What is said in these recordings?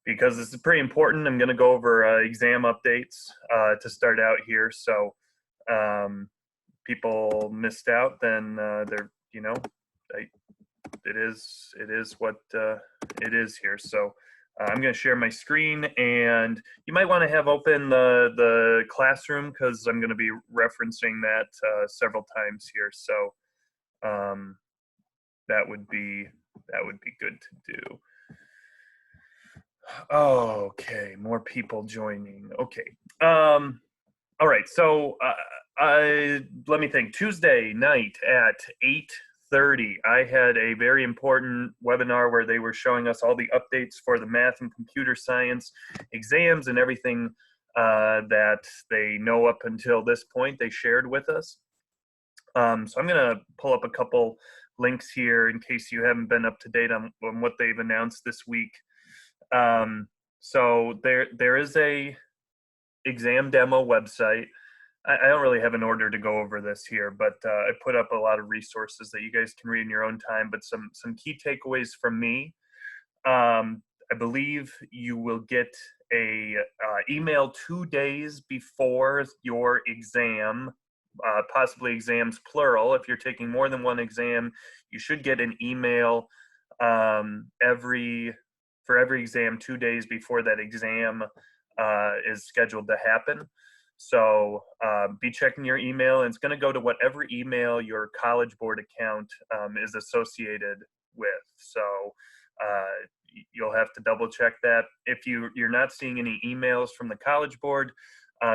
because this is pretty important. I'm going to go over exam updates to start out here. So people missed out, then they're, it is what it is here. So I'm going to share my screen, and you might want to have open the classroom because I'm going to be referencing that several times here. So that would be good to do. Okay, more people joining. Okay. All right. So let me think. Tuesday night at 8:30, I had a very important webinar where they were showing us all the updates for the math and computer science exams and everything that they know up until this point they shared with us. So I'm going to pull up a couple links here in case you haven't been up to date on what they've announced this week. So there is a exam demo website. I don't really have an order to go over this here, but I put up a lot of resources that you guys can read in your own time. But some key takeaways from me. I believe you will get a email 2 days before your exam, possibly exams plural. If you're taking more than one exam, you should get an email for every exam 2 days before that exam is scheduled to happen. So be checking your email, and it's going to go to whatever email your College Board account is associated with. So you'll have to double check that. If you're not seeing any emails from the College Board,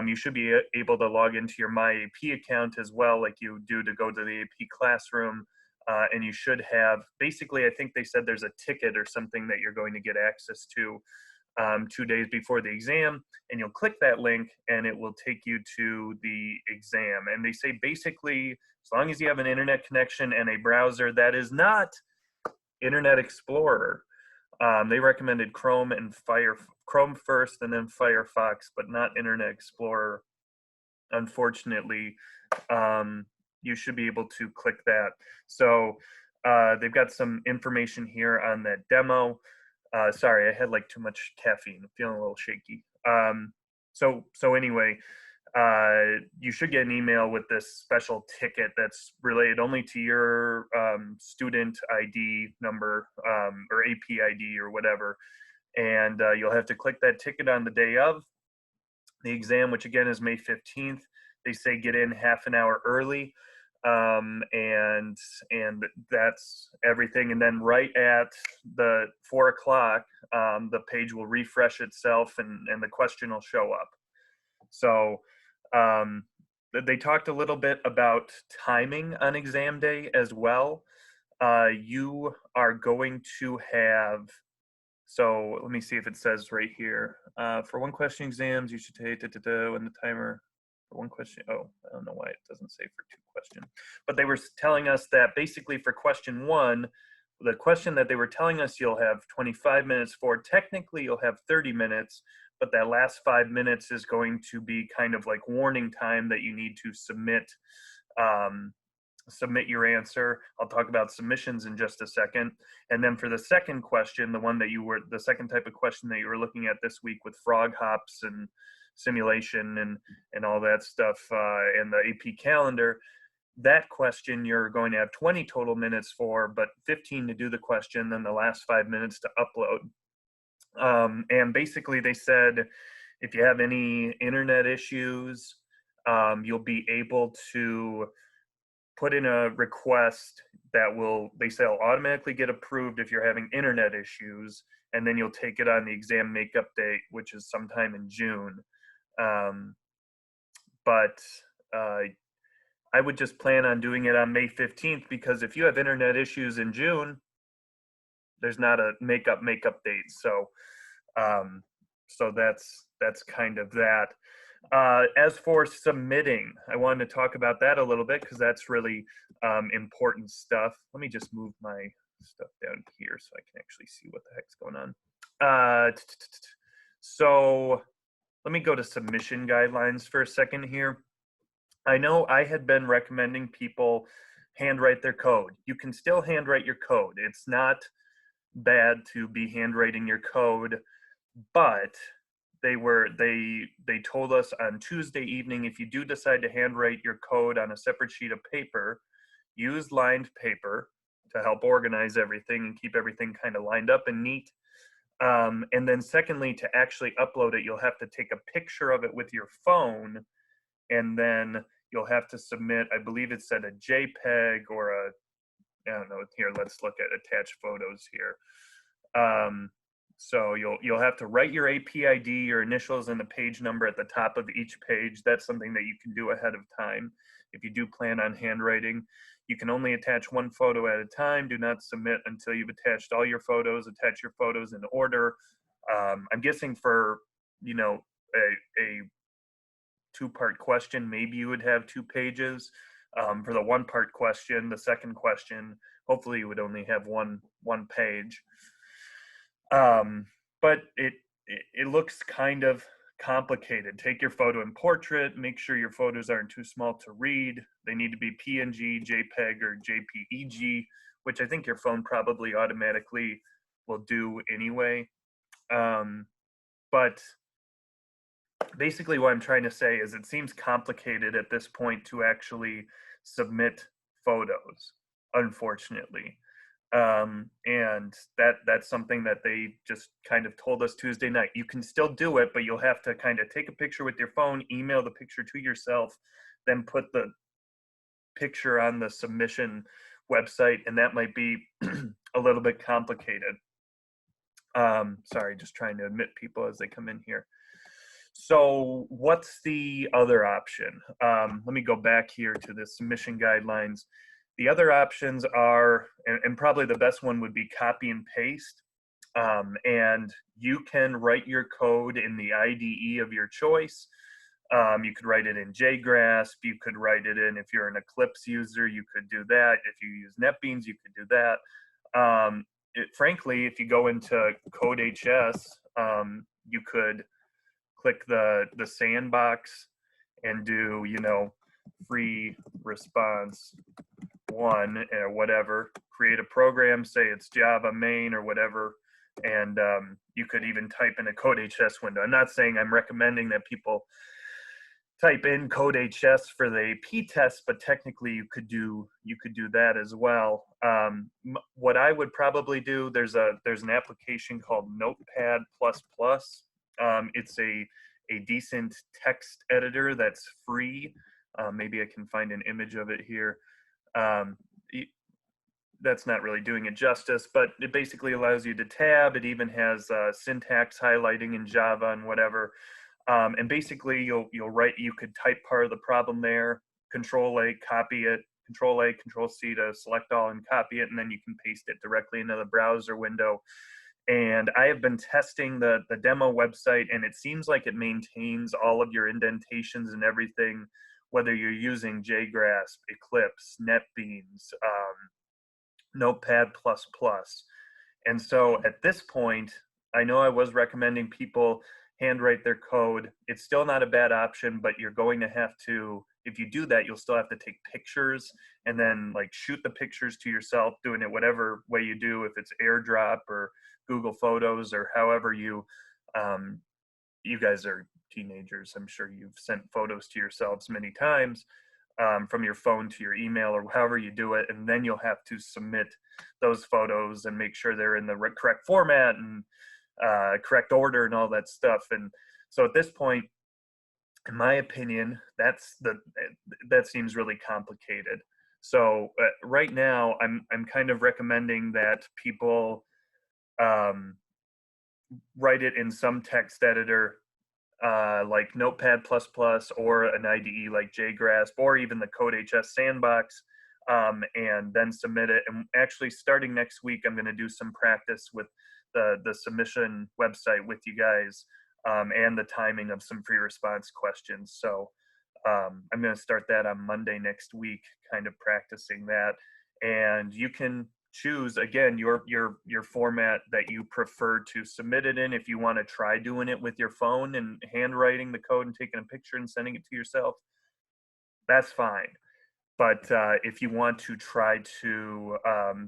you should be able to log into your MyAP account as well, like you do to go to the AP classroom. And you should have, basically, I think they said there's a ticket or something that you're going to get access to 2 days before the exam, and you'll click that link and it will take you to the exam. And they say basically, as long as you have an internet connection and a browser that is not Internet Explorer, they recommended Chrome first and then Firefox, but not Internet Explorer. Unfortunately, you should be able to click that. So they've got some information here on that demo. Sorry, I had like too much caffeine. I'm feeling a little shaky. So anyway, you should get an email with this special ticket that's related only to your student ID number or AP ID or whatever. And you'll have to click that ticket on the day of the exam, which again is May 15th. They say get in half an hour early. And that's everything. And then right at the 4 o'clock, the page will refresh itself and the question will show up. So they talked a little bit about timing on exam day as well. You are going to have, so let me see if it says right here, for one question exams, you should take when the timer, for one question, I don't know why it doesn't say for 2 questions. But they were telling us that basically for question 1, the question that they were telling us you'll have 25 minutes for, technically you'll have 30 minutes, but that last 5 minutes is going to be kind of like warning time that you need to submit your answer. I'll talk about submissions in just a second. And then for the second question, the second type of question that you were looking at this week with frog hops and simulation and all that stuff, and the AP calendar, that question you're going to have 20 total minutes for, but 15 to do the question, then the last 5 minutes to upload. And basically they said, if you have any internet issues, you'll be able to put in a request that they say will automatically get approved if you're having internet issues, and then you'll take it on the exam makeup date, which is sometime in June. But I would just plan on doing it on May 15th, because if you have internet issues in June, there's not a makeup date. So so that's kind of that. As for submitting, I wanted to talk about that a little bit because that's really important stuff. Let me just move my stuff down here so I can actually see what the heck's going on. So let me go to submission guidelines for a second here. I know I had been recommending people handwrite their code. You can still handwrite your code. It's not bad to be handwriting your code. but they told us on Tuesday evening, if you do decide to handwrite your code on a separate sheet of paper, use lined paper to help organize everything and keep everything kind of lined up and neat. And then secondly, to actually upload it, you'll have to take a picture of it with your phone, and then you'll have to submit, I believe it said a JPEG or a, I don't know, here, let's look at attached photos here. So you'll have to write your APID, your initials, and the page number at the top of each page. That's something that you can do ahead of time. If you do plan on handwriting, you can only attach one photo at a time. Do not submit until you've attached all your photos. Attach your photos in order. I'm guessing for, you know, a two-part question, maybe you would have 2 pages. For the one-part question, the second question, hopefully you would only have one page. But it looks kind of complicated. Take your photo in portrait, make sure your photos aren't too small to read. They need to be PNG, JPEG, or JPEG, which I think your phone probably automatically will do anyway. But basically what I'm trying to say is it seems complicated at this point to actually submit photos, unfortunately. And that's something that they just kind of told us Tuesday night. You can still do it, but you'll have to kind of take a picture with your phone, email the picture to yourself, then put the picture on the submission website, and that might be a little bit complicated. Sorry, just trying to admit people as they come in here. So what's the other option? Let me go back here to the submission guidelines. The other options are, and probably the best one would be copy and paste. And you can write your code in the IDE of your choice. You could write it in JGrasp. You could write it in, if you're an Eclipse user, you could do that. If you use NetBeans, you could do that. Frankly, if you go into CodeHS, you could click the sandbox and do, you know, free response 1 or whatever, create a program, say it's Java main or whatever, and you could even type in a CodeHS window. I'm not saying I'm recommending that people type in CodeHS for the AP test, but technically you could do that as well. What I would probably do, there's an application called Notepad++. It's a decent text editor that's free. Maybe I can find an image of it here. That's not really doing it justice, but it basically allows you to tab. It even has syntax highlighting in Java and whatever. And basically you could type part of the problem there, Control-A, copy it, Control-A, Control-C to select all and copy it, and then you can paste it directly into the browser window. And I have been testing the demo website, and it seems like it maintains all of your indentations and everything, whether you're using JGrasp, Eclipse, NetBeans, Notepad++. And so at this point, I know I was recommending people handwrite their code. It's still not a bad option, but you're going to have to, if you do that, you'll still have to take pictures and then like shoot the pictures to yourself, doing it whatever way you do, if it's AirDrop or Google Photos or however you guys are teenagers. I'm sure you've sent photos to yourselves many times, from your phone to your email or however you do it. And then you'll have to submit those photos and make sure they're in the correct format and correct order and all that stuff. And so at this point, in my opinion, that seems really complicated. So right now, I'm kind of recommending that people write it in some text editor, like Notepad++ or an IDE like JGrasp or even the CodeHS sandbox, and then submit it. And actually, starting next week, I'm going to do some practice with the submission website with you guys, and the timing of some free response questions. So I'm going to start that on Monday next week, kind of practicing that. And you can choose again your format that you prefer to submit it in. If you want to try doing it with your phone and handwriting the code and taking a picture and sending it to yourself, that's fine. But if you want to try to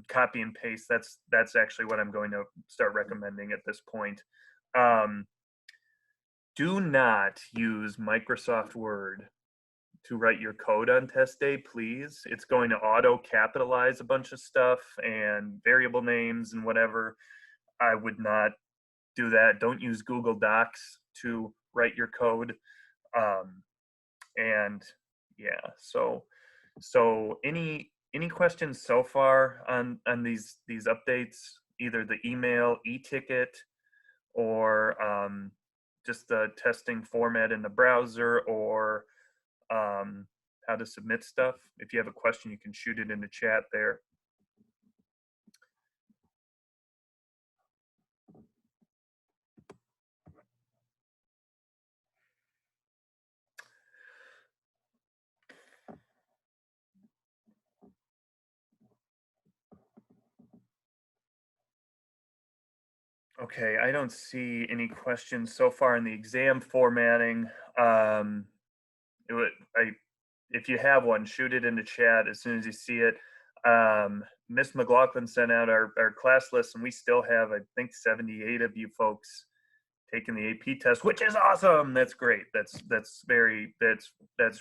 copy and paste, that's actually what I'm going to start recommending at this point. Do not use Microsoft Word to write your code on test day, please. It's going to auto capitalize a bunch of stuff and variable names and whatever. I would not do that. Don't use Google Docs to write your code. Um, and yeah, so any questions so far on these updates? Either the email, e-ticket, or just the testing format in the browser, or how to submit stuff. If you have a question, you can shoot it in the chat there. Okay, I don't see any questions so far in the exam formatting. It would, if you have one, shoot it in the chat as soon as you see it. Miss McLaughlin sent out our class list, and we still have, I think, 78 of you folks taking the AP test, which is awesome. That's great. That's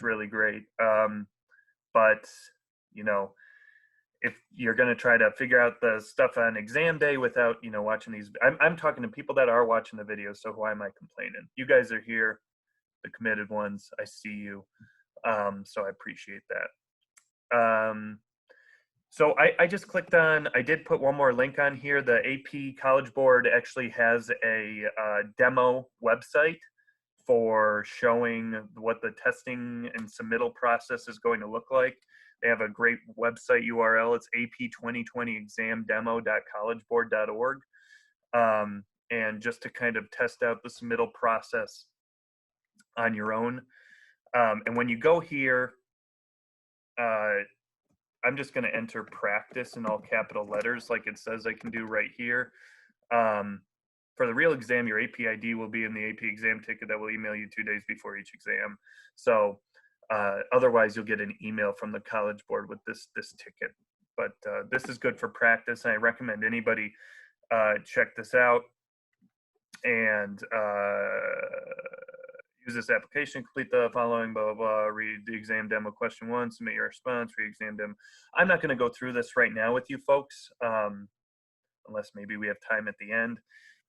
really great. But you know, if you're going to try to figure out the stuff on exam day without watching these, I'm talking to people that are watching the videos. So why am I complaining? You guys are here, the committed ones. I see you. So I appreciate that. So I just clicked on, I did put one more link on here. The AP College Board actually has a demo website for showing what the testing and submittal process is going to look like. They have a great website URL. It's ap2020examdemo.collegeboard.org. And just to kind of test out the submittal process on your own. And when you go here, I'm just going to enter practice in all capital letters like it says I can do right here. For the real exam, your AP ID will be in the AP exam ticket that will email you 2 days before each exam. So otherwise, you'll get an email from the College Board with this ticket. But this is good for practice. I recommend anybody check this out and use this application, complete the following, blah, blah, blah, read the exam demo question 1, submit your response, read exam demo. I'm not going to go through this right now with you folks, unless maybe we have time at the end,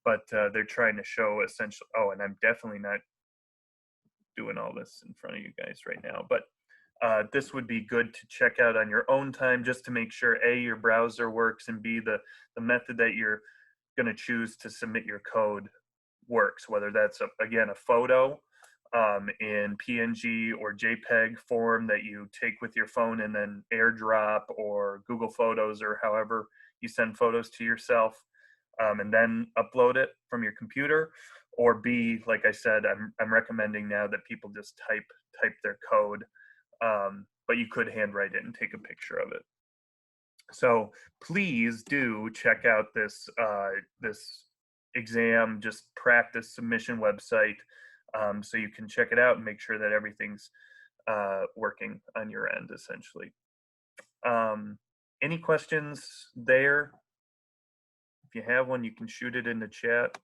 but they're trying to show essentially, oh, and I'm definitely not doing all this in front of you guys right now, but this would be good to check out on your own time just to make sure A, your browser works, and B, the method that you're going to choose to submit your code works, whether that's, again, a photo in PNG or JPEG form that you take with your phone and then AirDrop or Google Photos or however you send photos to yourself, and then upload it from your computer, or B, like I said, I'm recommending now that people just type their code, but you could handwrite it and take a picture of it. So please do check out this this exam just practice submission website, so you can check it out and make sure that everything's working on your end, essentially. Any questions there? If you have one, you can shoot it in the chat.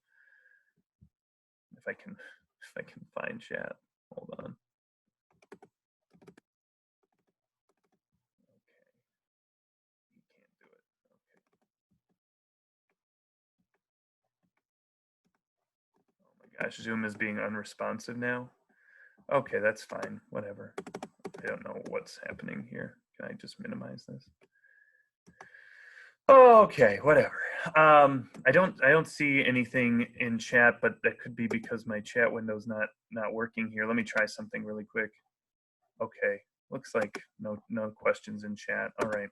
If I can find chat, hold on. Gosh, Zoom is being unresponsive now. Okay, that's fine. Whatever. I don't know what's happening here. Can I just minimize this? Okay, whatever. I don't see anything in chat, but that could be because my chat window's not working here. Let me try something really quick. Okay, looks like no questions in chat. All right.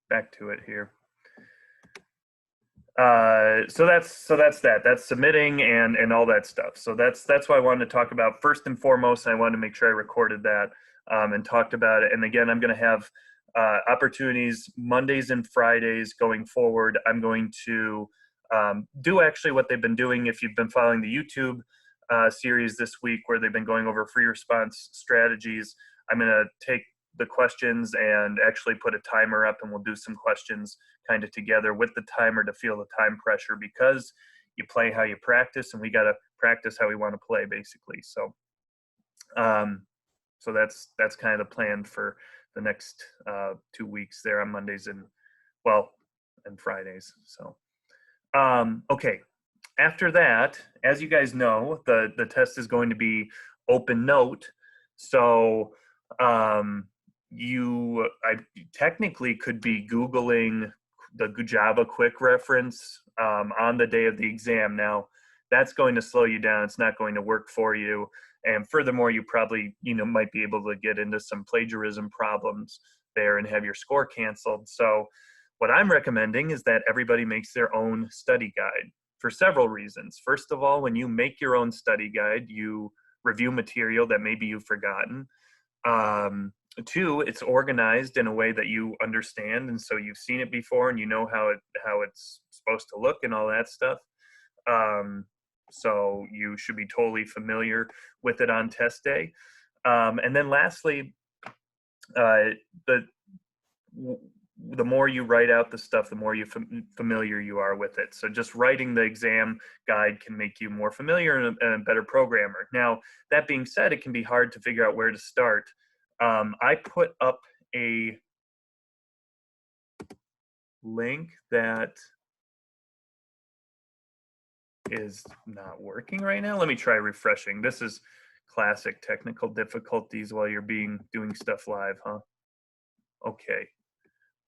Back to it here. So that's submitting and all that stuff. So that's what I wanted to talk about first and foremost. I wanted to make sure I recorded that and talked about it. And again, I'm going to have opportunities Mondays and Fridays going forward. I'm going to do actually what they've been doing. If you've been following the YouTube series this week, where they've been going over free response strategies, I'm going to take the questions and actually put a timer up, and we'll do some questions kind of together with the timer to feel the time pressure, because you play how you practice, and we got to practice how we want to play, basically. So so that's kind of the plan for the next 2 weeks there on Mondays and Fridays. So okay. After that, as you guys know, the test is going to be open note. So I technically could be Googling the Java quick reference on the day of the exam. Now, that's going to slow you down. It's not going to work for you. And furthermore, you probably, might be able to get into some plagiarism problems there and have your score canceled. So what I'm recommending is that everybody makes their own study guide for several reasons. First of all, when you make your own study guide, you review material that maybe you've forgotten. Two, it's organized in a way that you understand, and so you've seen it before and you know how it's supposed to look and all that stuff. So you should be totally familiar with it on test day. And then lastly, the more you write out the stuff, the more familiar you are with it. So just writing the exam guide can make you more familiar and a better programmer. Now, that being said, it can be hard to figure out where to start. I put up a link that is not working right now. Let me try refreshing. This is classic technical difficulties while you're doing stuff live, huh? Okay.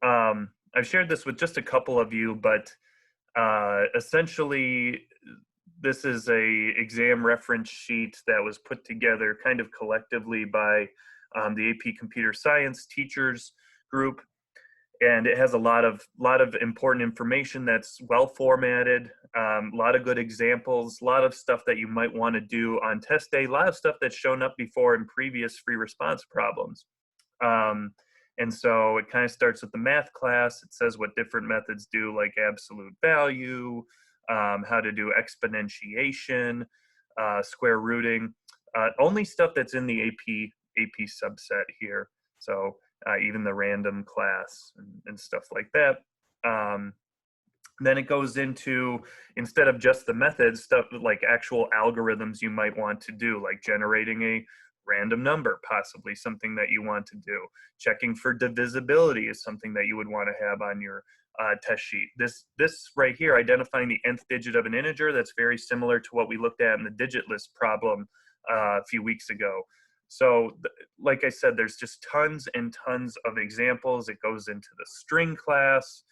I've shared this with just a couple of you, but essentially this is a exam reference sheet that was put together kind of collectively by the AP Computer Science teachers group, and it has a lot of important information that's well formatted, a lot of good examples, a lot of stuff that you might want to do on test day, a lot of stuff that's shown up before in previous free response problems. And so it kind of starts with the math class. It says what different methods do, like absolute value, how to do exponentiation, square rooting, only stuff that's in the AP subset here. So even the random class and stuff like that. Then it goes into, instead of just the methods, stuff like actual algorithms you might want to do, like generating a random number, possibly something that you want to do. Checking for divisibility is something that you would want to have on your test sheet. This right here, identifying the nth digit of an integer, that's very similar to what we looked at in the digit list problem a few weeks ago. So like I said, there's just tons and tons of examples. It goes into the string class,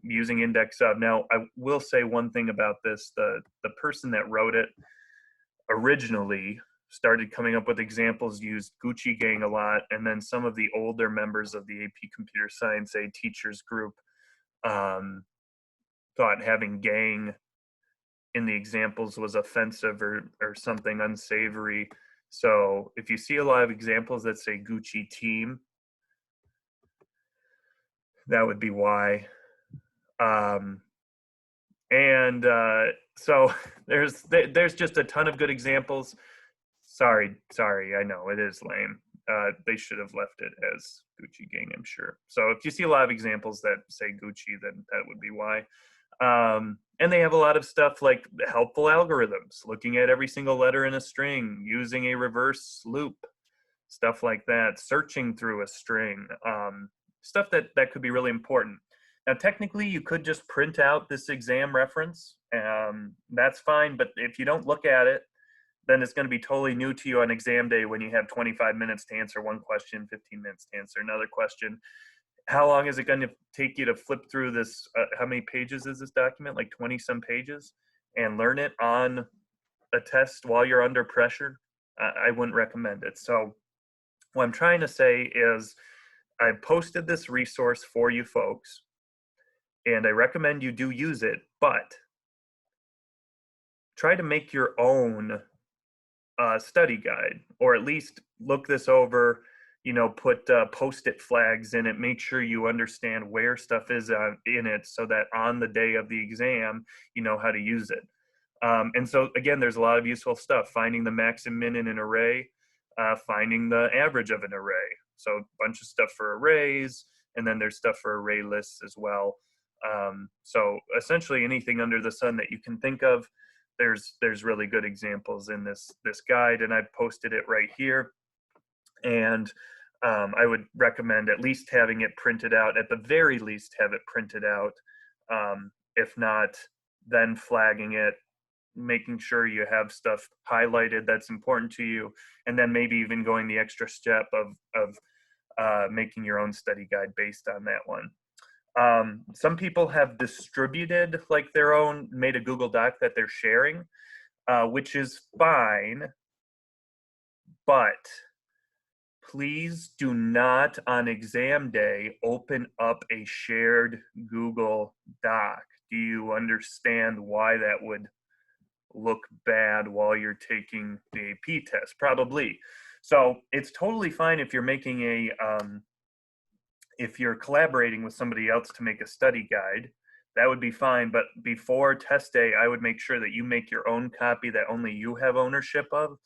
using index of. Now, I will say one thing about this. The person that wrote it originally started coming up with examples, used Gucci Gang a lot, and then some of the older members of the AP Computer Science A teachers group thought having gang in the examples was offensive or something unsavory. So if you see a lot of examples that say Gucci team, that would be why. So there's just a ton of good examples. Sorry, I know it is lame. They should have left it as Gucci Gang, I'm sure. So if you see a lot of examples that say Gucci, then that would be why. And they have a lot of stuff like helpful algorithms, looking at every single letter in a string, using a reverse loop, stuff like that, searching through a string, stuff that could be really important. Now, technically, you could just print out this exam reference. That's fine, but if you don't look at it, then it's going to be totally new to you on exam day when you have 25 minutes to answer one question, 15 minutes to answer another question. How long is it going to take you to flip through this? How many pages is this document? Like 20 some pages, and learn it on a test while you're under pressure? I wouldn't recommend it. So what I'm trying to say is I posted this resource for you folks, and I recommend you do use it, but try to make your own study guide, or at least look this over, put post-it flags in it, make sure you understand where stuff is in it, so that on the day of the exam, you know how to use it. And so again, there's a lot of useful stuff, finding the max and min in an array, finding the average of an array. So a bunch of stuff for arrays, and then there's stuff for array lists as well. So essentially anything under the sun that you can think of, there's really good examples in this guide, and I've posted it right here. And I would recommend at least having it printed out, at the very least have it printed out. If not, then flagging it, making sure you have stuff highlighted that's important to you, and then maybe even going the extra step of making your own study guide based on that one. Some people have distributed like their own, made a Google Doc that they're sharing, which is fine, but please do not on exam day open up a shared Google Doc. Do you understand why that would look bad while you're taking the AP test? Probably. So it's totally fine if you're making a, if you're collaborating with somebody else to make a study guide, that would be fine. But before test day, I would make sure that you make your own copy that only you have ownership of,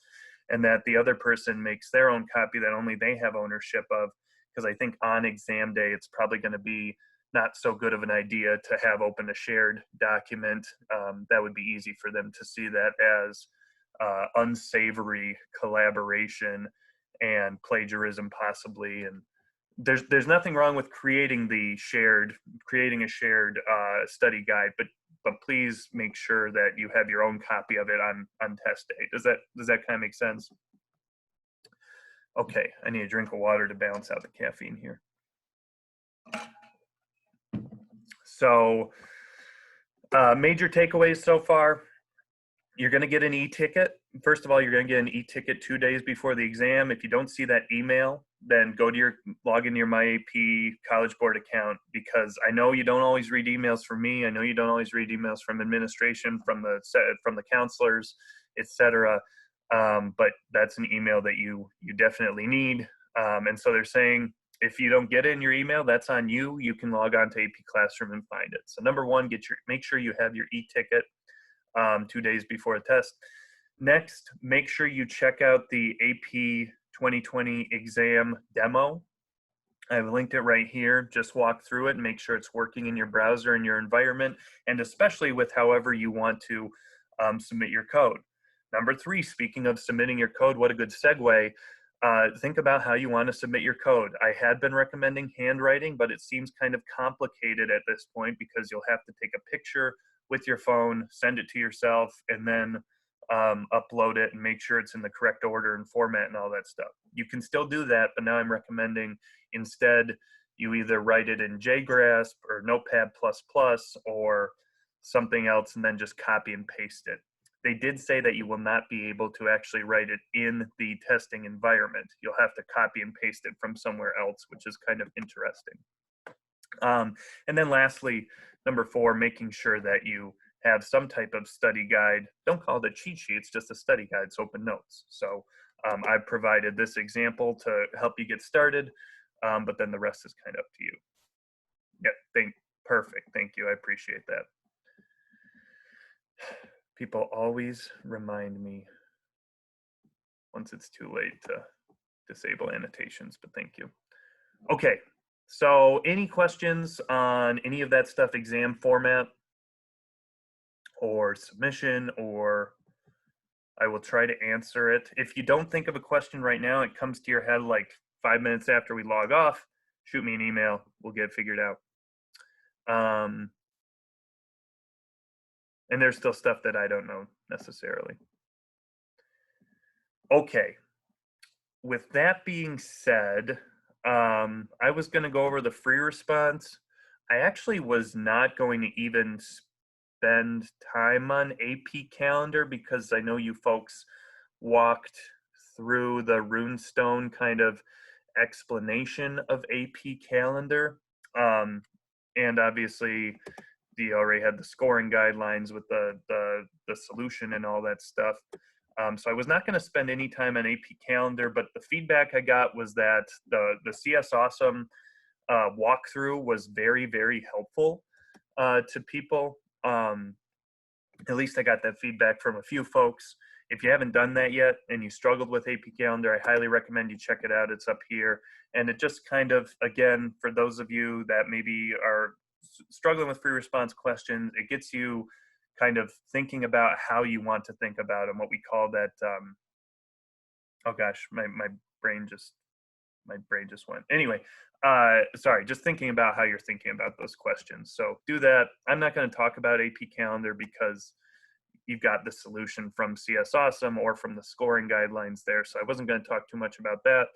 and that the other person makes their own copy that only they have ownership of. Because I think on exam day, it's probably going to be not so good of an idea to have open a shared document. That would be easy for them to see that as unsavory collaboration and plagiarism possibly. And there's nothing wrong with creating a shared study guide, but please make sure that you have your own copy of it on test day. Does that kind of make sense? Okay, I need a drink of water to balance out the caffeine here. So major takeaways so far: you're going to get an e-ticket. First of all, you're going to get an e-ticket 2 days before the exam. If you don't see that email, then log into your MyAP College Board account, because I know you don't always read emails from me. I know you don't always read emails from administration, from the counselors, etc. But that's an email that you definitely need. And so they're saying, if you don't get it in your email, that's on you. You can log on to AP Classroom and find it. So number one, make sure you have your e-ticket 2 days before the test. Next, make sure you check out the AP 2020 exam demo. I've linked it right here. Just walk through it and make sure it's working in your browser and your environment, and especially with however you want to submit your code. Number three, speaking of submitting your code, what a good segue. Think about how you want to submit your code. I had been recommending handwriting, but it seems kind of complicated at this point because you'll have to take a picture with your phone, send it to yourself, and then upload it and make sure it's in the correct order and format and all that stuff. You can still do that, but now I'm recommending instead you either write it in JGrasp or Notepad++ or something else, and then just copy and paste it. They did say that you will not be able to actually write it in the testing environment. You'll have to copy and paste it from somewhere else, which is kind of interesting. And then lastly, number four, making sure that you have some type of study guide. Don't call it a cheat sheet, it's just a study guide, it's open notes. So I've provided this example to help you get started, but then the rest is kind of up to you. Yeah, perfect, thank you, I appreciate that. People always remind me once it's too late to disable annotations, but thank you. Okay, so any questions on any of that stuff, exam format or submission, or I will try to answer it. If you don't think of a question right now, it comes to your head like 5 minutes after we log off, shoot me an email, we'll get it figured out. And there's still stuff that I don't know necessarily. Okay, with that being said, I was going to go over the free response. I actually was not going to even spend time on AP Calendar because I know you folks walked through the runestone kind of explanation of AP Calendar. And obviously, you already had the scoring guidelines with the solution and all that stuff. So I was not going to spend any time on AP Calendar, but the feedback I got was that the CS Awesome walkthrough was very, very helpful to people. At least I got that feedback from a few folks. If you haven't done that yet and you struggled with AP Calendar, I highly recommend you check it out. It's up here. And it just kind of, again, for those of you that maybe are struggling with free response questions, it gets you kind of thinking about how you want to think about them, what we call that, oh gosh, my brain just went. Anyway, sorry, just thinking about how you're thinking about those questions. So do that. I'm not going to talk about AP Calendar because you've got the solution from CS Awesome or from the scoring guidelines there. So I wasn't going to talk too much about that.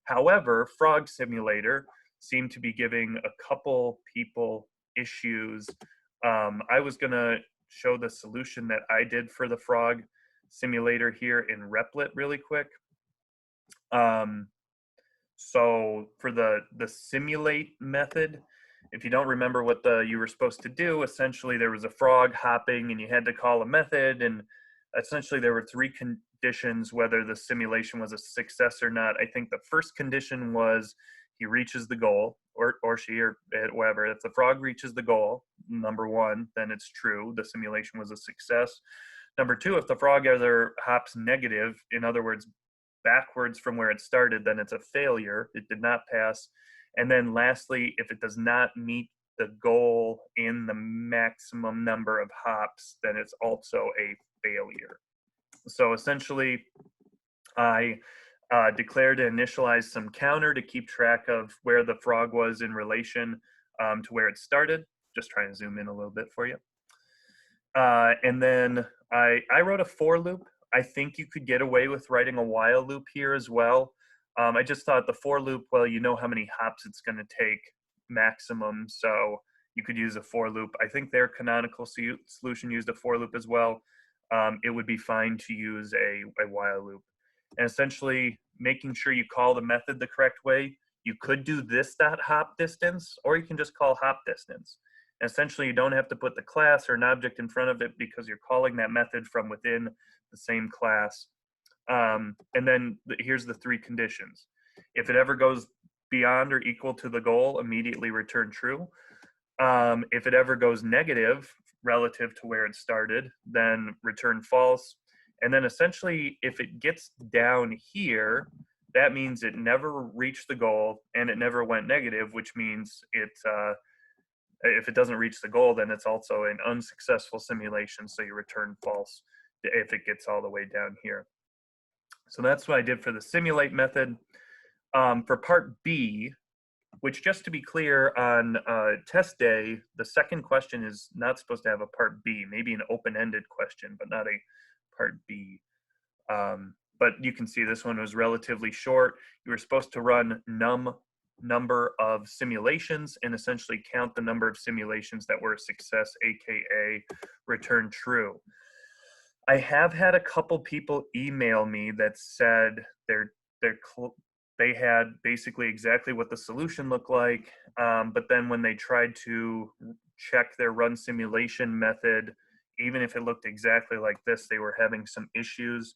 However, Frog Simulator seemed to be giving a couple people issues. I was going to show the solution that I did for the Frog Simulator here in Replit really quick. So for the simulate method, if you don't remember what you were supposed to do, essentially there was a frog hopping and you had to call a method, and essentially there were 3 conditions whether the simulation was a success or not. I think the first condition was he reaches the goal, or she, or whatever. If the frog reaches the goal, number 1, then it's true, the simulation was a success. Number 2, if the frog either hops negative, in other words, backwards from where it started, then it's a failure. It did not pass. And then lastly, if it does not meet the goal in the maximum number of hops, then it's also a failure. So essentially, I declared and initialized some counter to keep track of where the frog was in relation to where it started. Just trying to zoom in a little bit for you. And then I wrote a for loop. I think you could get away with writing a while loop here as well. I just thought the for loop, well, you know how many hops it's going to take maximum, so you could use a for loop. I think their canonical solution used a for loop as well. It would be fine to use a while loop. And essentially making sure you call the method the correct way. You could do this dot hop distance, or you can just call hop distance. And essentially, you don't have to put the class or an object in front of it because you're calling that method from within the same class. And then here's the 3 conditions. If it ever goes beyond or equal to the goal, immediately return true. If it ever goes negative relative to where it started, then return false. And then essentially, if it gets down here, that means it never reached the goal and it never went negative, which means if it doesn't reach the goal, then it's also an unsuccessful simulation, so you return false if it gets all the way down here. So that's what I did for the simulate method. For part B, which, just to be clear, on test day, the second question is not supposed to have a part B, maybe an open-ended question, but not a part B. But you can see this one was relatively short. You were supposed to run number of simulations and essentially count the number of simulations that were a success, aka return true. I have had a couple people email me that said they had basically exactly what the solution looked like, but then when they tried to check their run simulation method, even if it looked exactly like this, they were having some issues.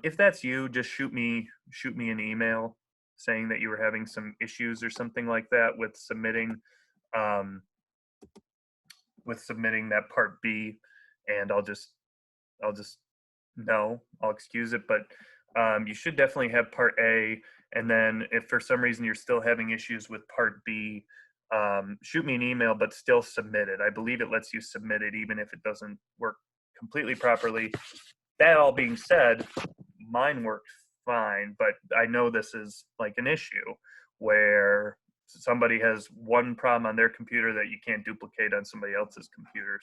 If that's you, just shoot me an email saying that you were having some issues or something like that with submitting that part B, and I'll excuse it. But you should definitely have part A, and then if for some reason you're still having issues with part B, shoot me an email, but still submit it. I believe it lets you submit it even if it doesn't work completely properly. That all being said, mine worked fine, but I know this is like an issue where somebody has one problem on their computer that you can't duplicate on somebody else's computer.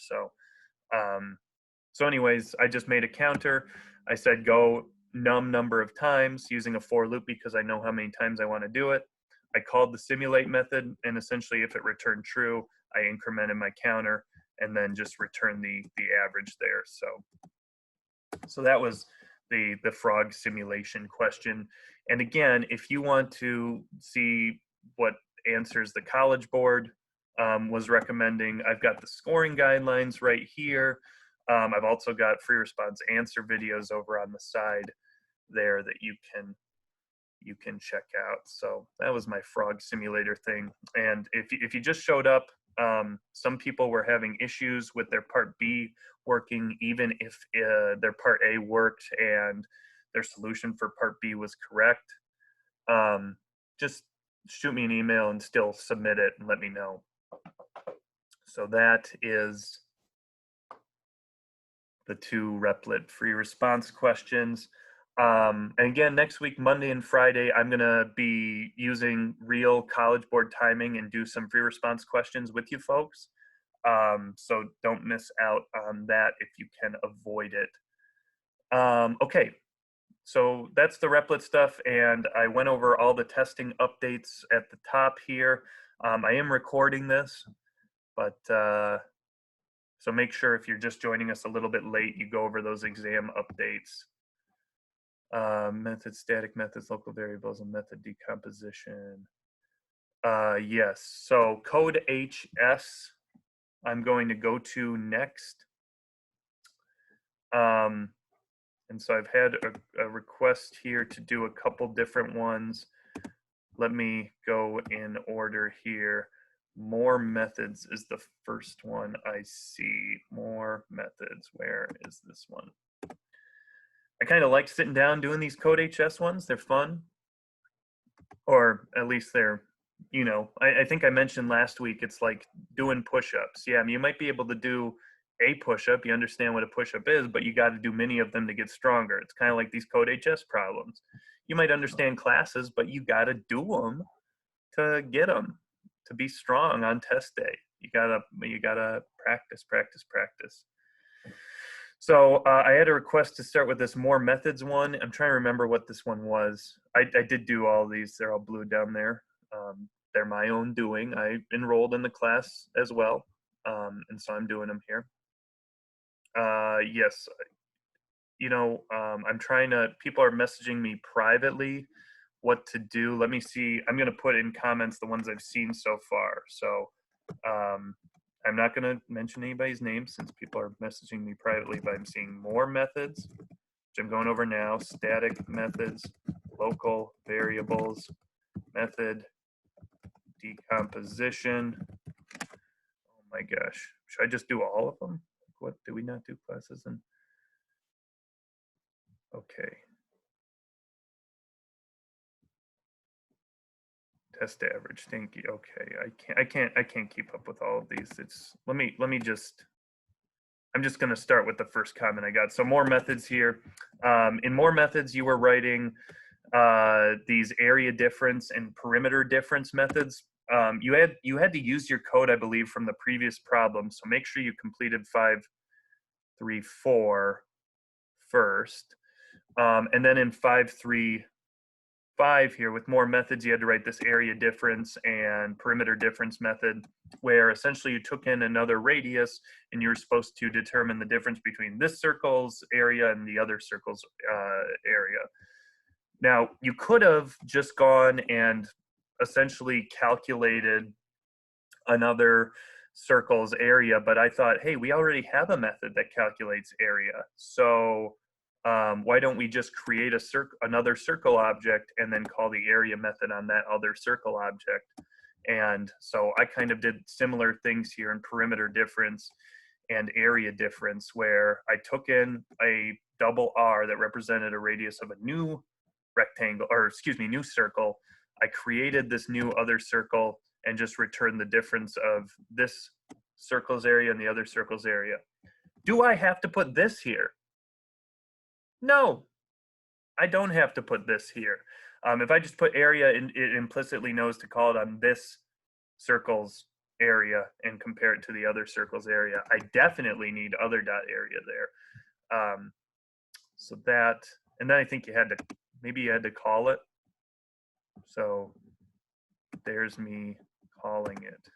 So anyways, I just made a counter. I said go num number of times using a for loop because I know how many times I want to do it. I called the simulate method, and essentially if it returned true, I incremented my counter and then just returned the average there. So that was the frog simulation question. And again, if you want to see what answers the College Board was recommending, I've got the scoring guidelines right here. I've also got free response answer videos over on the side there that you can check out. So that was my frog simulator thing. And if you just showed up, Some people were having issues with their Part B working, even if their Part A worked and their solution for Part B was correct. Just shoot me an email and still submit it and let me know. So that is the 2 Replit free response questions. And again, next week, Monday and Friday, I'm going to be using real College Board timing and do some free response questions with you folks. So don't miss out on that if you can avoid it. Okay, so that's the Replit stuff, and I went over all the testing updates at the top here. I am recording this, but so make sure if you're just joining us a little bit late, you go over those exam updates. Method, static methods, local variables, and method decomposition. Yes, so CodeHS, I'm going to go to next. And so I've had a request here to do a couple different ones. Let me go in order here. More methods is the first one I see. More methods. Where is this one? I kind of like sitting down doing these CodeHS ones. They're fun. Or at least they're, you know, I think I mentioned last week, it's like doing push-ups. Yeah, I mean, you might be able to do a push-up. You understand what a push-up is, but you got to do many of them to get stronger. It's kind of like these CodeHS problems. You might understand classes, but you got to do them to get them, to be strong on test day. You gotta practice, practice, practice. So I had a request to start with this more methods one. I'm trying to remember what this one was. I did do all these. They're all blue down there. They're my own doing. I enrolled in the class as well, and so I'm doing them here. Yes, you know, I'm trying to, people are messaging me privately what to do. Let me see. I'm going to put in comments the ones I've seen so far. So I'm not going to mention anybody's name since people are messaging me privately, but I'm seeing more methods, which I'm going over now. Static methods, local variables, method decomposition. Oh my gosh. Should I just do all of them? What do we not do classes in? Okay. Test average. Thank you. Okay. I can't keep up with all of these. It's let me just, I'm just going to start with the first comment I got. So more methods here. In more methods, you were writing these area difference and perimeter difference methods. You had to use your code, I believe, from the previous problem. So make sure you completed 5.3.4 first. And then in 5.3.5 here, with more methods, you had to write this area difference and perimeter difference method, where essentially you took in another radius and you were supposed to determine the difference between this circle's area and the other circle's area. Now, you could have just gone and essentially calculated another circle's area, but I thought, hey, we already have a method that calculates area. So why don't we just create another circle object and then call the area method on that other circle object? And so I kind of did similar things here in perimeter difference and area difference, where I took in a double R that represented a radius of a new rectangle, or excuse me, new circle. I created this new other circle and just returned the difference of this circle's area and the other circle's area. Do I have to put this here? No, I don't have to put this here. If I just put area, it implicitly knows to call it on this circle's area and compare it to the other circle's area. I definitely need other dot area there. So that, and then I think maybe you had to call it. So there's me calling it.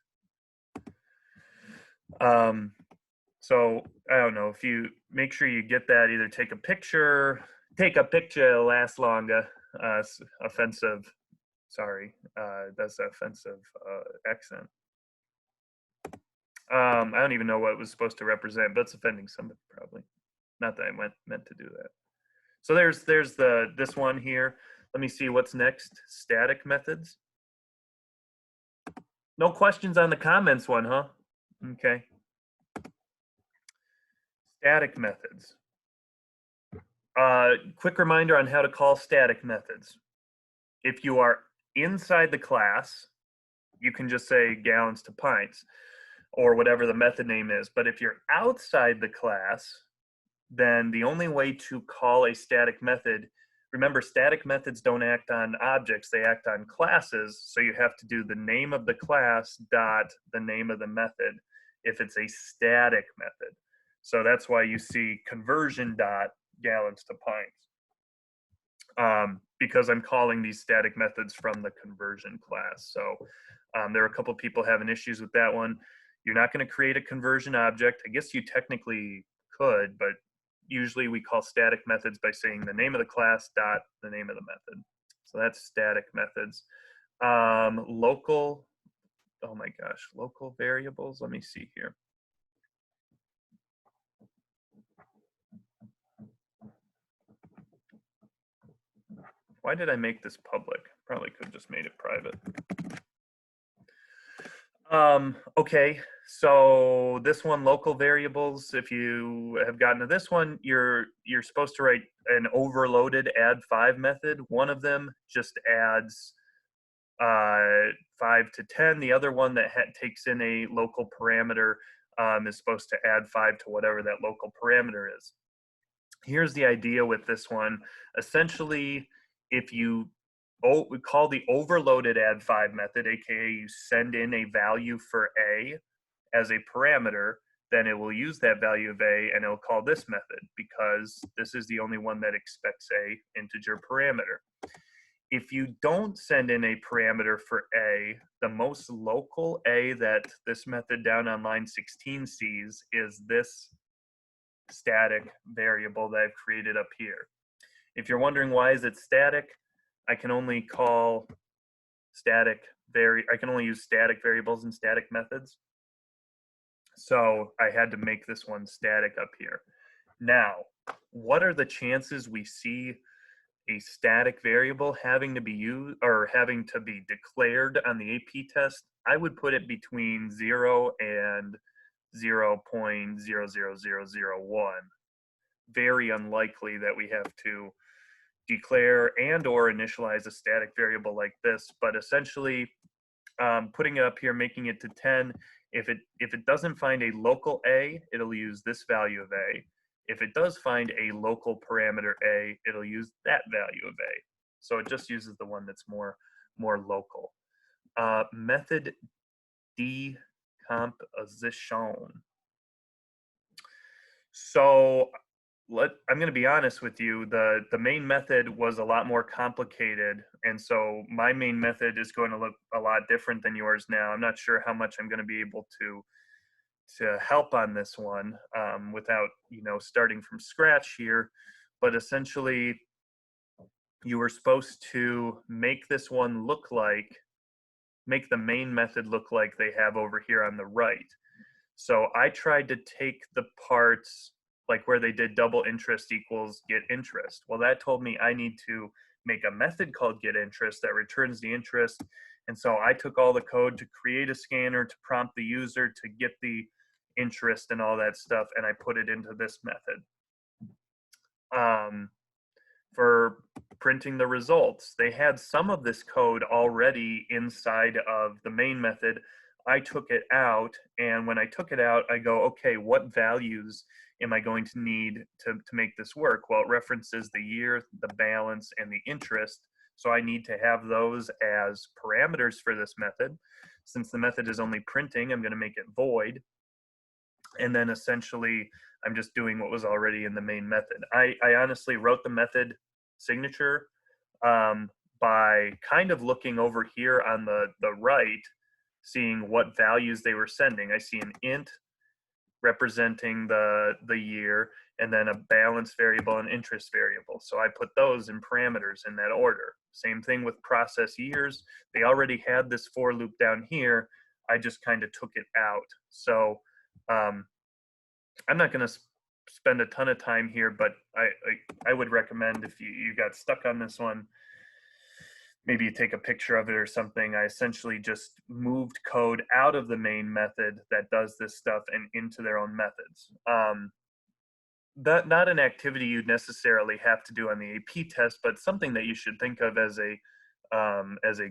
So I don't know, if you make sure you get that, either take a picture, it'll last longer. Offensive, sorry, that's an offensive accent. I don't even know what it was supposed to represent, but it's offending somebody probably. Not that I meant to do that. So there's this one here. Let me see what's next. Static methods. No questions on the comments one, huh? Okay. Static methods. Quick reminder on how to call static methods. If you are inside the class, you can just say gallons to pints or whatever the method name is. But if you're outside the class, then the only way to call a static method, remember, static methods don't act on objects, they act on classes. So you have to do the name of the class dot the name of the method if it's a static method. So that's why you see conversion dot gallons to pints, because I'm calling these static methods from the conversion class. So there are a couple people having issues with that one. You're not going to create a conversion object. I guess you technically could, but usually we call static methods by saying the name of the class dot the name of the method. So that's static methods. Local, oh my gosh, local variables. Let me see here. Why did I make this public? Probably could have just made it private. Okay, so this one, local variables, if you have gotten to this one, you're supposed to write an overloaded add 5 method. One of them just adds 5 to 10. The other one that takes in a local parameter is supposed to add 5 to whatever that local parameter is. Here's the idea with this one. Essentially, if you we call the overloaded add 5 method, aka you send in a value for a as a parameter, then it will use that value of a and it'll call this method because this is the only one that expects a integer parameter. If you don't send in a parameter for a, the most local a that this method down on line 16 sees is this static variable that I've created up here. If you're wondering why is it static, I can only call I can only use static variables and static methods. So I had to make this one static up here. Now, what are the chances we see a static variable having to be used or having to be declared on the AP test? I would put it between 0 and 0.00001. Very unlikely that we have to declare and or initialize a static variable like this, but essentially putting it up here, making it to 10, if it doesn't find a local a, it'll use this value of a. If it does find a local parameter a, it'll use that value of a. So it just uses the one that's more local. Method decomposition. So I'm going to be honest with you. The main method was a lot more complicated, and so my main method is going to look a lot different than yours now. I'm not sure how much I'm going to be able to help on this one without starting from scratch here. But essentially, you were supposed to make this one make the main method look like they have over here on the right. So I tried to take the parts like where they did double interest equals get interest. Well, that told me I need to make a method called get interest that returns the interest. And so I took all the code to create a scanner to prompt the user to get the interest and all that stuff, and I put it into this method. For printing the results, they had some of this code already inside of the main method. I took it out, and when I took it out, I go, okay, what values am I going to need to make this work? Well, it references the year, the balance, and the interest. So I need to have those as parameters for this method. Since the method is only printing, I'm going to make it void. And then essentially, I'm just doing what was already in the main method. I honestly wrote the method signature by kind of looking over here on the right, seeing what values they were sending. I see an int representing the year, and then a balance variable and interest variable. So I put those in parameters in that order. Same thing with process years. They already had this for loop down here. I just kind of took it out. So I'm not going to spend a ton of time here, but I would recommend if you got stuck on this one, maybe you take a picture of it or something. I essentially just moved code out of the main method that does this stuff and into their own methods. That not an activity you'd necessarily have to do on the AP test, but something that you should think of as a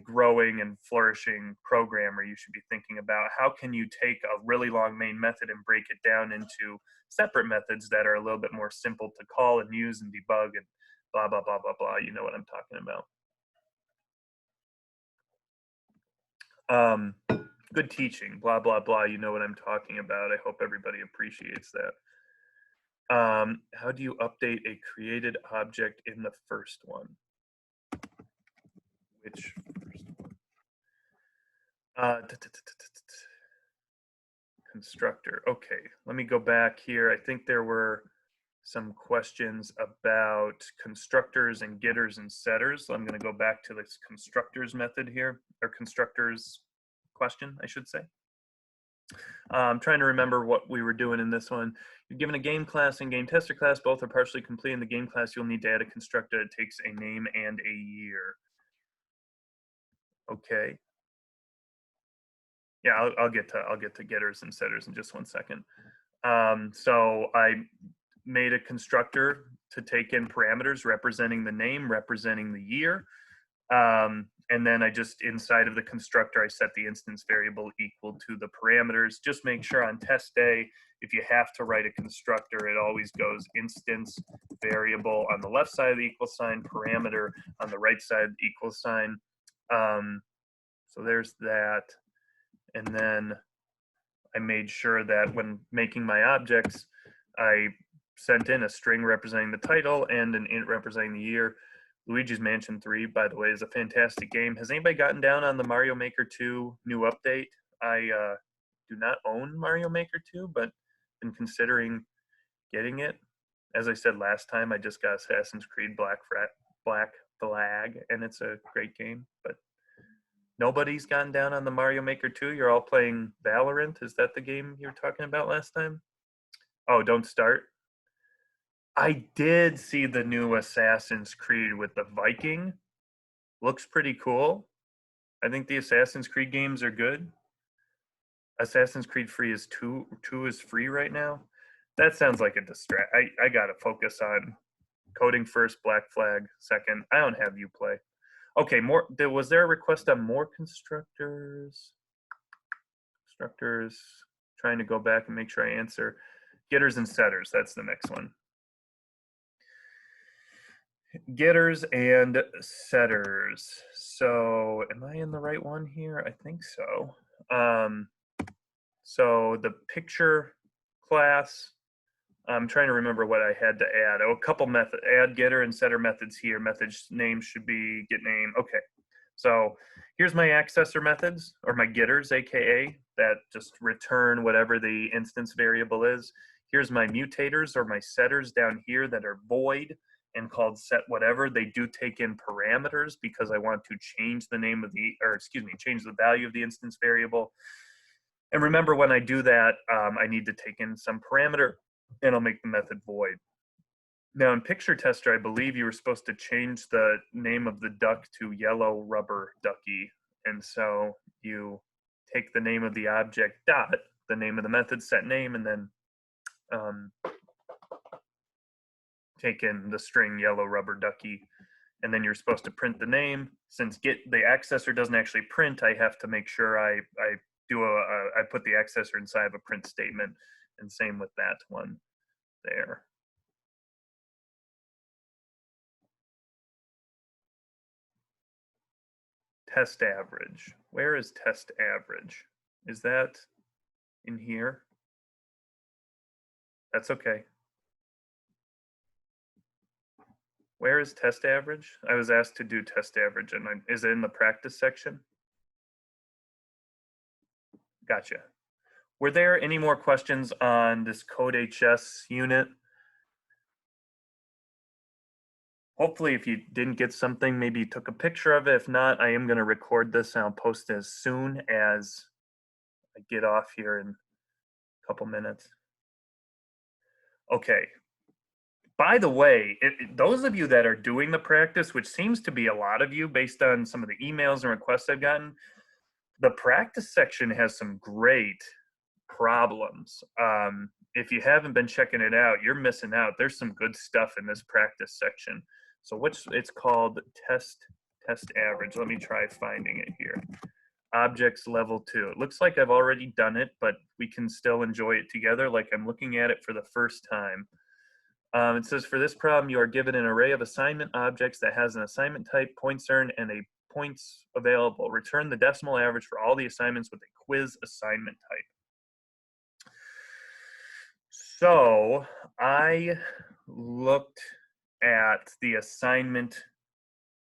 growing and flourishing programmer. You should be thinking about how can you take a really long main method and break it down into separate methods that are a little bit more simple to call and use and debug and blah blah blah blah blah. You know what I'm talking about. Um, good teaching, blah blah blah. You know what I'm talking about. I hope everybody appreciates that. How do you update a created object in the first one? Which first one? Constructor. Okay, let me go back here. I think there were some questions about constructors and getters and setters. So I'm going to go back to this constructors method here, or constructors question, I should say. I'm trying to remember what we were doing in this one. You're given a game class and game tester class. Both are partially complete. In the game class, you'll need to add a constructor that takes a name and a year. Okay. Yeah, I'll get to getters and setters in just one second. So I made a constructor to take in parameters representing the name, representing the year. And then I just, inside of the constructor, I set the instance variable equal to the parameters. Just make sure on test day, if you have to write a constructor, it always goes instance variable on the left side of the equal sign, parameter on the right side of the equal sign. So there's that. And then I made sure that when making my objects, I sent in a string representing the title and an int representing the year. Luigi's Mansion 3, by the way, is a fantastic game. Has anybody gotten down on the Mario Maker 2 new update? I do not own Mario Maker 2, but been considering getting it. As I said last time, I just got Assassin's Creed Black Flag, and it's a great game, but nobody's gotten down on the Mario Maker 2. You're all playing Valorant. Is that the game you were talking about last time? Oh, don't start. I did see the new Assassin's Creed with the Viking. Looks pretty cool. I think the Assassin's Creed games are good. Assassin's Creed free is 2 is free right now. That sounds like a distract. I gotta focus on coding first, Black Flag second. I don't have you play. Okay, more. Was there a request on more constructors? Constructors. Trying to go back and make sure I answer. Getters and setters. That's the next one. Getters and setters. So, am I in the right one here? I think so. So the picture class. I'm trying to remember what I had to add. Oh, a couple method, add getter and setter methods here. Methods name should be get name. Okay. So here's my accessor methods, or my getters, aka, that just return whatever the instance variable is. Here's my mutators, or my setters down here that are void and called set whatever. They do take in parameters because I want to change the name of the, or excuse me, change the value of the instance variable. And remember, when I do that, I need to take in some parameter, and I'll make the method void. Now in Picture Tester, I believe you were supposed to change the name of the duck to yellow rubber ducky. And so you take the name of the object dot, the name of the method set name, and then take in the string yellow rubber ducky. And then you're supposed to print the name. Since the accessor doesn't actually print, I have to make sure I put the accessor inside of a print statement, and same with that one there. Test average. Where is test average? Is that in here? That's okay. Where is test average? I was asked to do test average, and is it in the practice section? Gotcha. Were there any more questions on this CodeHS unit? Hopefully, if you didn't get something, maybe you took a picture of it. If not, I am going to record this and I'll post it as soon as I get off here in a couple minutes. Okay. By the way, those of you that are doing the practice, which seems to be a lot of you based on some of the emails and requests I've gotten, the practice section has some great problems. If you haven't been checking it out, you're missing out. There's some good stuff in this practice section. So it's called test average. Let me try finding it here. Objects level 2. It looks like I've already done it, but we can still enjoy it together like I'm looking at it for the first time. It says for this problem, you are given an array of assignment objects that has an assignment type, points earned, and a points available. Return the decimal average for all the assignments with a quiz assignment type. So I looked at the assignment,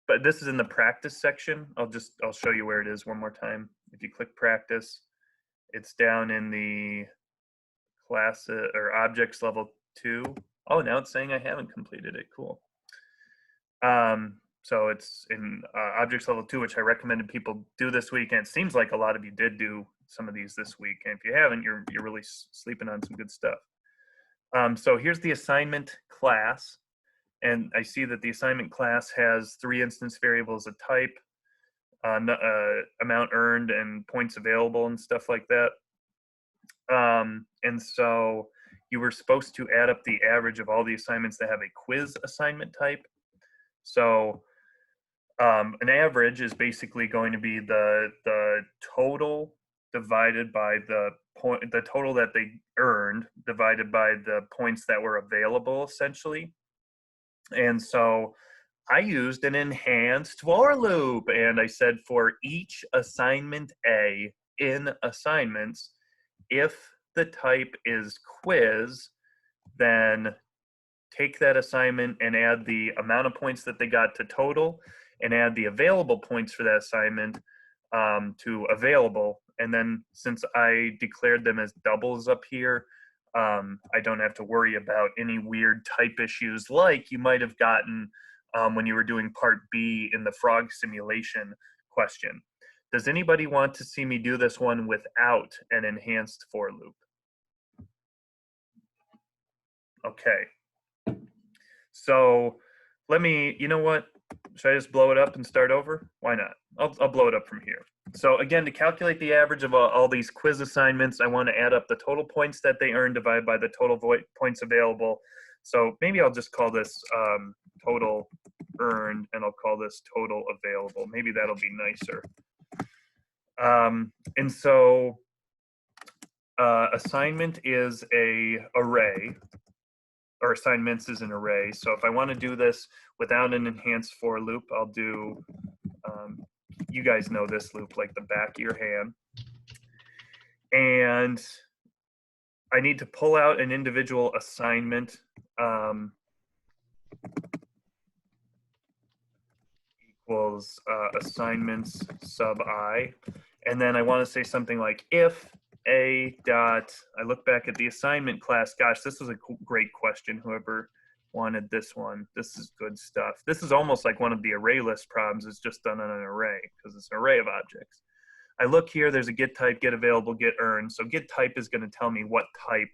but this is in the practice section. I'll show you where it is one more time. If you click practice, it's down in the class or objects level 2. Oh, now it's saying I haven't completed it. Cool. So it's in objects level 2, which I recommended people do this week. And it seems like a lot of you did do some of these this week. And if you haven't, you're really sleeping on some good stuff. So here's the assignment class. And I see that the assignment class has 3 instance variables, a type, amount earned, and points available and stuff like that. And so you were supposed to add up the average of all the assignments that have a quiz assignment type. So an average is basically going to be the total divided by the total that they earned divided by the points that were available, essentially. And so I used an enhanced for loop, and I said for each assignment A in assignments, if the type is quiz, then take that assignment and add the amount of points that they got to total and add the available points for that assignment to available. And then since I declared them as doubles up here, I don't have to worry about any weird type issues like you might have gotten when you were doing part B in the frog simulation question. Does anybody want to see me do this one without an enhanced for loop? Okay. So let me, you know what? Should I just blow it up and start over? Why not? I'll blow it up from here. So again, to calculate the average of all these quiz assignments, I want to add up the total points that they earned divided by the total points available. So maybe I'll just call this total earned, and I'll call this total available. Maybe that'll be nicer. And so assignment is a array, or assignments is an array. So if I want to do this without an enhanced for loop, I'll do, you guys know this loop like the back of your hand. And I need to pull out an individual assignment equals assignments sub I. And then I want to say something like if a dot, I look back at the assignment class. Gosh, this was a great question. Whoever wanted this one, this is good stuff. This is almost like one of the array list problems. It's just done on an array because it's an array of objects. I look here, there's a get type, get available, get earned. So get type is going to tell me what type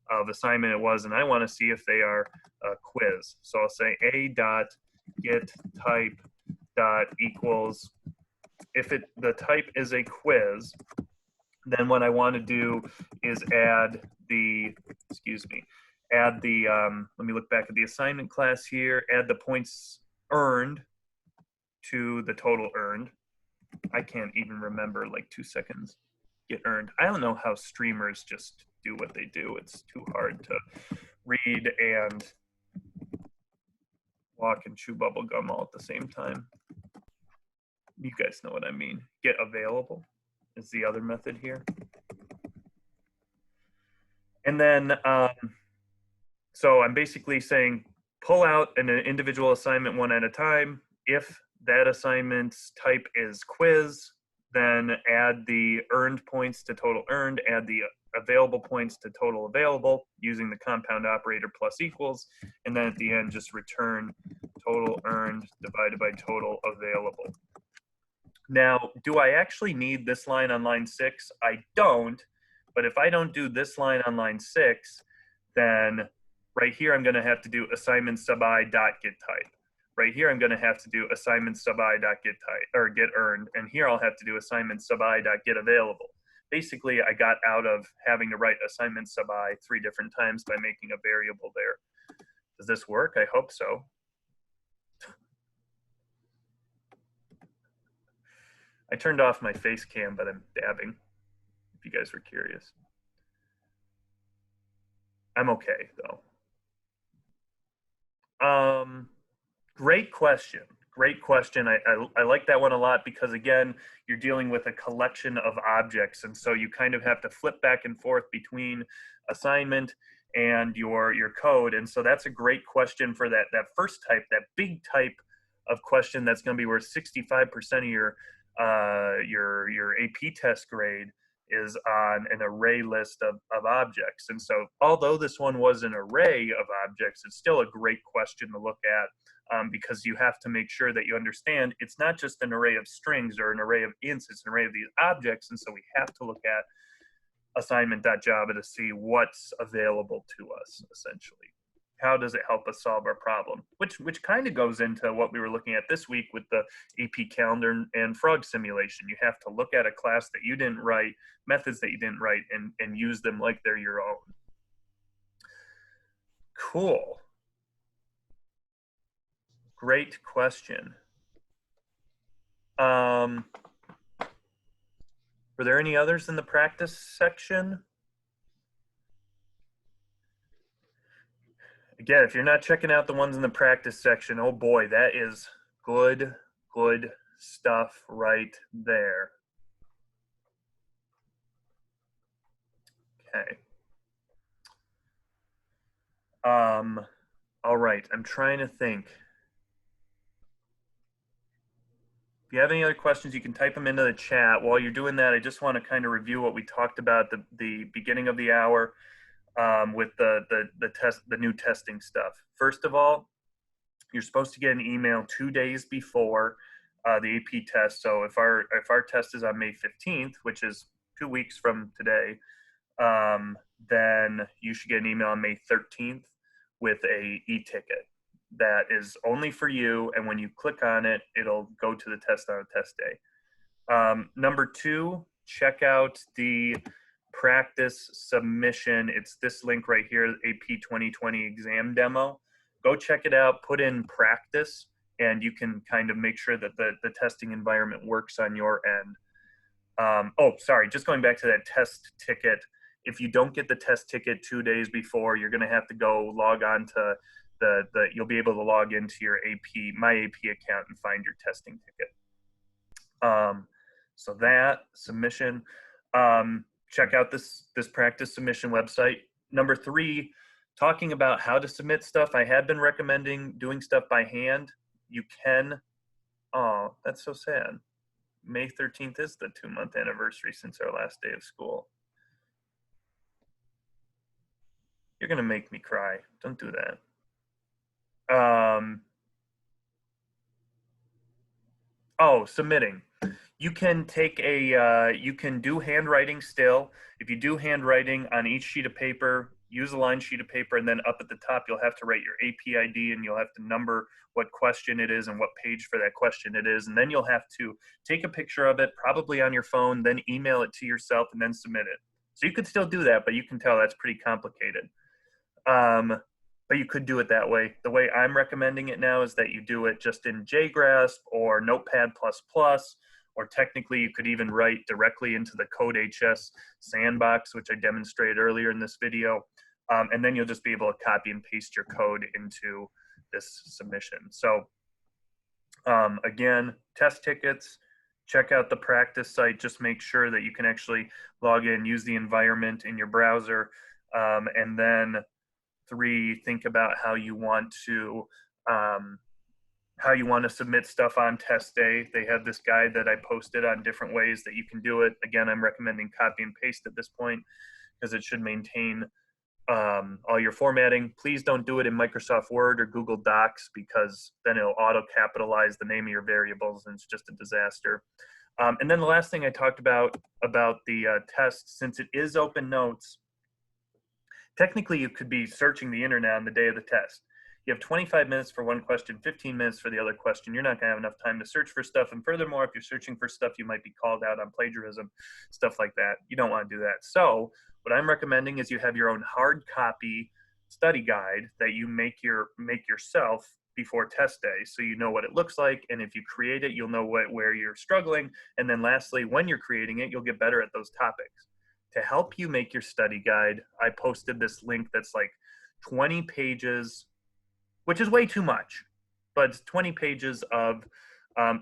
of assignment it was, and I want to see if they are a quiz. So I'll say a dot get type dot equals, if the type is a quiz, then what I want to do is add the, let me look back at the assignment class here, add the points earned to the total earned. I can't even remember, like 2 seconds, get earned. I don't know how streamers just do what they do. It's too hard to read and walk and chew bubble gum all at the same time. You guys know what I mean. Get available is the other method here. And then, so I'm basically saying pull out an individual assignment one at a time. If that assignment's type is quiz, then add the earned points to total earned, add the available points to total available using the compound operator plus equals, and then at the end just return total earned divided by total available. Now, do I actually need this line on line 6? I don't, but if I don't do this line on line 6, then Right here, I'm going to have to do assignment sub I dot get type. Right here, I'm going to have to do assignment sub I dot get type or get earned. And here I'll have to do assignment sub I dot get available. Basically, I got out of having to write assignment sub I 3 different times by making a variable there. Does this work? I hope so. I turned off my face cam, but I'm dabbing, if you guys were curious. I'm okay, though. Great question. Great question. I like that one a lot because, again, you're dealing with a collection of objects. And so you kind of have to flip back and forth between assignment and your code. And so that's a great question for that first type, that big type of question that's going to be worth 65% of your AP test grade is on an array list of objects. And so although this one was an array of objects, it's still a great question to look at. Because you have to make sure that you understand it's not just an array of strings or an array of ints, it's an array of these objects. And so we have to look at assignment.java to see what's available to us, essentially. How does it help us solve our problem? Which kind of goes into what we were looking at this week with the AP calendar and frog simulation. You have to look at a class that you didn't write, methods that you didn't write, and use them like they're your own. Cool. Great question. Were there any others in the practice section? Again, if you're not checking out the ones in the practice section, oh boy, that is good stuff right there. Okay. All right, I'm trying to think. If you have any other questions, you can type them into the chat. While you're doing that, I just want to kind of review what we talked about at the beginning of the hour with the new testing stuff. First of all, you're supposed to get an email 2 days before the AP test. So if our test is on May 15th, which is 2 weeks from today, then you should get an email on May 13th with a e-ticket that is only for you, and when you click on it, it'll go to the test on a test day. Number 2, check out the practice submission. It's this link right here, AP 2020 exam demo. Go check it out, put in practice, and you can kind of make sure that the testing environment works on your end. Oh, sorry, just going back to that test ticket. If you don't get the test ticket 2 days before, you're going to have to go log on to you'll be able to log into your my AP account and find your testing ticket. So that submission, check out this practice submission website. Number 3, talking about how to submit stuff. I had been recommending doing stuff by hand. You can, oh, that's so sad. May 13th is the 2-month anniversary since our last day of school. You're gonna make me cry. Don't do that. Oh, submitting. You can take you can do handwriting still. If you do handwriting on each sheet of paper, use a lined sheet of paper, and then up at the top, you'll have to write your AP ID, and you'll have to number what question it is and what page for that question it is. And then you'll have to take a picture of it, probably on your phone, then email it to yourself, and then submit it. So you could still do that, but you can tell that's pretty complicated. But you could do it that way. The way I'm recommending it now is that you do it just in JGrasp or Notepad++, or technically you could even write directly into the CodeHS sandbox, which I demonstrated earlier in this video. And then you'll just be able to copy and paste your code into this submission. So again, test tickets, check out the practice site. Just make sure that you can actually log in, use the environment in your browser, and then 3, think about how you want to submit stuff on test day. They have this guide that I posted on different ways that you can do it. Again, I'm recommending copy and paste at this point because it should maintain all your formatting. Please don't do it in Microsoft Word or Google Docs because then it'll auto-capitalize the name of your variables and it's just a disaster. And then the last thing I talked about the test, since it is open notes, technically you could be searching the internet on the day of the test. You have 25 minutes for one question, 15 minutes for the other question. You're not going to have enough time to search for stuff. And furthermore, if you're searching for stuff, you might be called out on plagiarism, stuff like that. You don't want to do that. So what I'm recommending is you have your own hard copy study guide that you make yourself before test day, so you know what it looks like. And if you create it, you'll know where you're struggling. And then lastly, when you're creating it, you'll get better at those topics. To help you make your study guide, I posted this link that's like 20 pages, which is way too much, but it's 20 pages of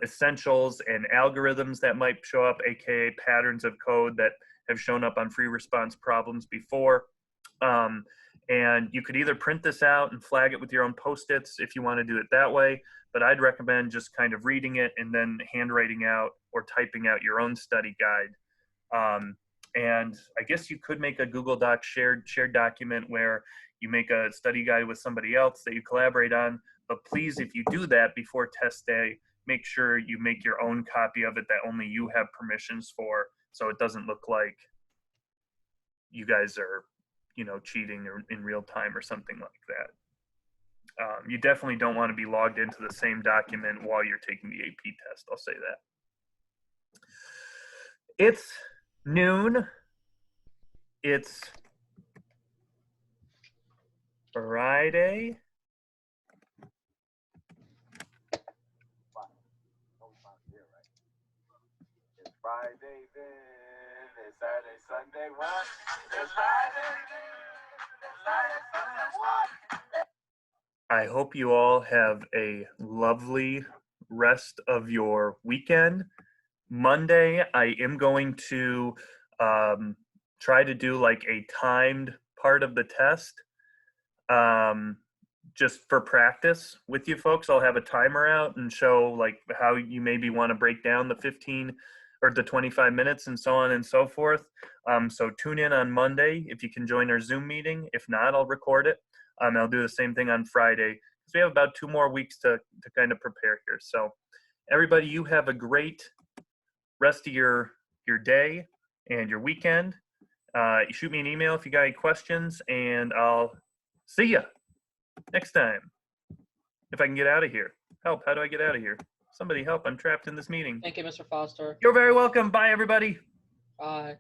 essentials and algorithms that might show up, aka patterns of code that have shown up on free response problems before. And you could either print this out and flag it with your own Post-its if you want to do it that way, but I'd recommend just kind of reading it and then handwriting out or typing out your own study guide. And I guess you could make a Google Doc shared document where you make a study guide with somebody else that you collaborate on. But please, if you do that before test day, make sure you make your own copy of it that only you have permissions for, so it doesn't look like you guys are, cheating or in real time or something like that. You definitely don't want to be logged into the same document while you're taking the AP test. I'll say that. It's noon. It's Friday. It's Friday then, it's Saturday, Sunday, what? It's Friday then, it's Saturday, Sunday, what? I hope you all have a lovely rest of your weekend. Monday, I am going to try to do like a timed part of the test, just for practice with you folks. I'll have a timer out and show like how you maybe want to break down the 15 or the 25 minutes and so on and so forth. So tune in on Monday if you can join our Zoom meeting. If not, I'll record it. I'll do the same thing on Friday, because we have about 2 more weeks to kind of prepare here. So everybody, you have a great rest of your day and your weekend. Shoot me an email if you got any questions, and I'll see you next time. If I can get out of here. Help, how do I get out of here? Somebody help, I'm trapped in this meeting. Thank you, Mr. Foster. You're very welcome. Bye, everybody. Bye.